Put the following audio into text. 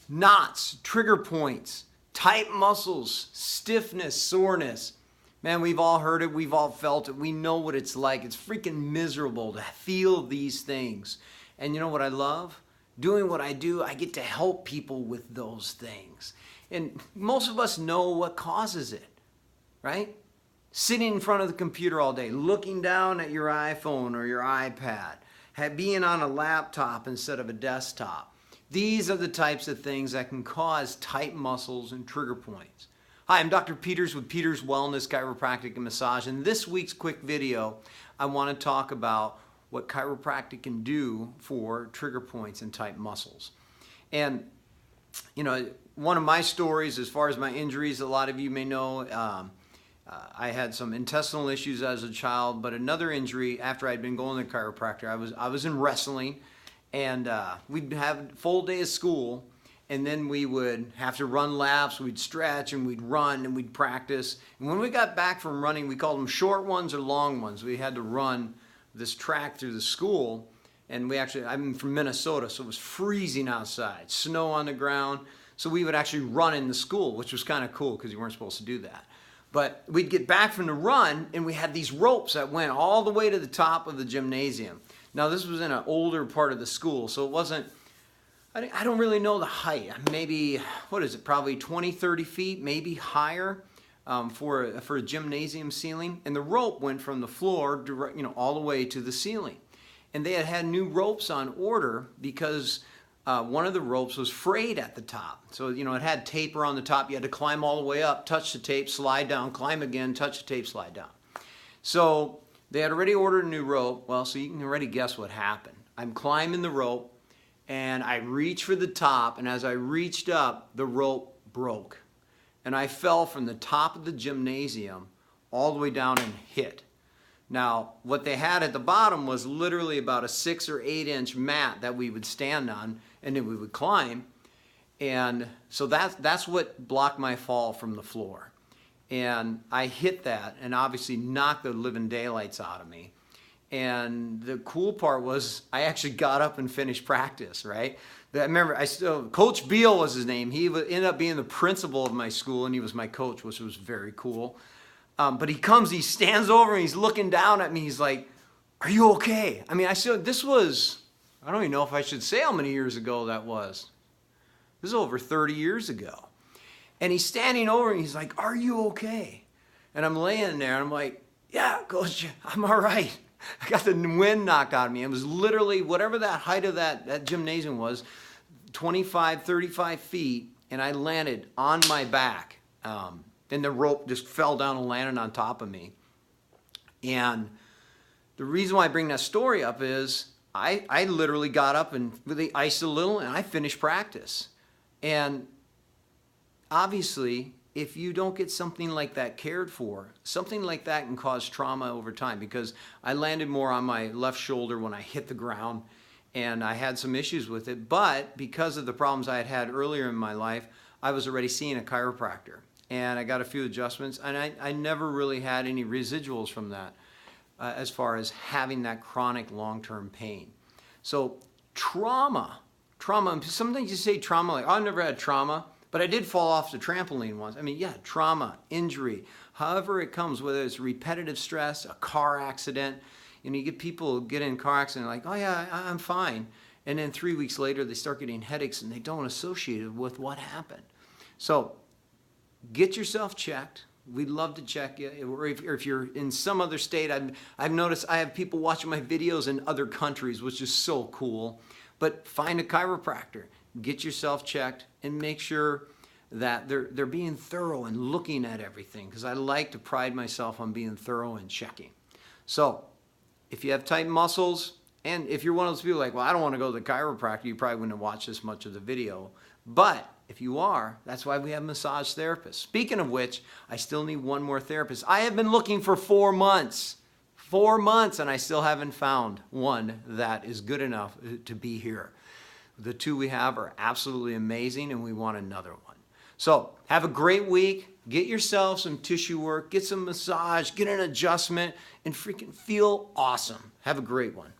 knots, trigger points, tight muscles, stiffness, soreness. Man, we've all heard it. We've all felt it. We know what it's like. It's freaking miserable to feel these things. And you know what I love? Doing what I do, I get to help people with those things. And most of us know what causes it, right? Sitting in front of the computer all day, looking down at your iPhone or your iPad, being on a laptop instead of a desktop. These are the types of things that can cause tight muscles and trigger points. Hi, I'm Dr. Peters with Peters Wellness, Chiropractic and Massage. In this week's quick video, I want to talk about what chiropractic can do for trigger points and tight muscles. And, you know, one of my stories as far as my injuries, a lot of you may know, I had some intestinal issues as a child, but another injury after I'd been going to chiropractor, I was in wrestling, and we'd have a full day of school, and then we would have to run laps, we'd stretch, and we'd run, and we'd practice. And when we got back from running, we called them short ones or long ones. We had to run this track through the school, and I'm from Minnesota, so it was freezing outside, snow on the ground, so we would actually run in the school, which was kind of cool because you weren't supposed to do that. But we'd get back from the run, and we had these ropes that went all the way to the top of the gymnasium. Now, this was in an older part of the school, so it wasn't, I don't really know the height. Maybe, what is it, probably 20, 30 feet, maybe higher for a gymnasium ceiling. And the rope went from the floor, all the way to the ceiling. And they had new ropes on order because one of the ropes was frayed at the top. So, it had tape around the top. You had to climb all the way up, touch the tape, slide down, climb again, touch the tape, slide down. So they had already ordered a new rope. Well, so you can already guess what happened. I'm climbing the rope, and I reached for the top, and as I reached up, the rope broke. And I fell from the top of the gymnasium all the way down and hit. Now, what they had at the bottom was literally about a 6 or 8 inch mat that we would stand on, and then we would climb. And so that's what blocked my fall from the floor. And I hit that and obviously knocked the living daylights out of me. And the cool part was I actually got up and finished practice, right? I remember Coach Beal was his name. He ended up being the principal of my school, and he was my coach, which was very cool. But he stands over, and he's looking down at me. He's like, "Are you okay?" I mean, this was, I don't even know if I should say how many years ago that was. This is over 30 years ago. And he's standing over, and he's like, "Are you okay?" And I'm laying there, and I'm like, "Yeah, Coach, I'm all right." I got the wind knocked out of me. It was literally whatever that height of that gymnasium was, 25, 35 feet, and I landed on my back. And the rope just fell down and landed on top of me. And the reason why I bring that story up is I literally got up and really iced a little, and I finished practice. And obviously, if you don't get something like that cared for, something like that can cause trauma over time, because I landed more on my left shoulder when I hit the ground, and I had some issues with it. But because of the problems I had had earlier in my life, I was already seeing a chiropractor, and I got a few adjustments, and I never really had any residuals from that as far as having that chronic long-term pain. So trauma, sometimes you say trauma, like, "Oh, I never had trauma." But I did fall off the trampoline once. I mean, yeah, trauma, injury, however it comes, whether it's repetitive stress, a car accident. You get people get in car accident like, "Oh yeah, I'm fine." And then 3 weeks later, they start getting headaches, and they don't associate it with what happened. So get yourself checked. We'd love to check you. Or if you're in some other state, I've noticed I have people watching my videos in other countries, which is so cool. But find a chiropractor. Get yourself checked and make sure that they're being thorough and looking at everything, because I like to pride myself on being thorough and checking. So if you have tight muscles, and if you're one of those people like, "Well, I don't want to go to the chiropractor," you probably wouldn't have watched this much of the video. But if you are, that's why we have massage therapists. Speaking of which, I still need one more therapist. I have been looking for 4 months. 4 months, and I still haven't found one that is good enough to be here. The 2 we have are absolutely amazing, and we want another one. So have a great week. Get yourself some tissue work, get some massage, get an adjustment, and freaking feel awesome. Have a great one.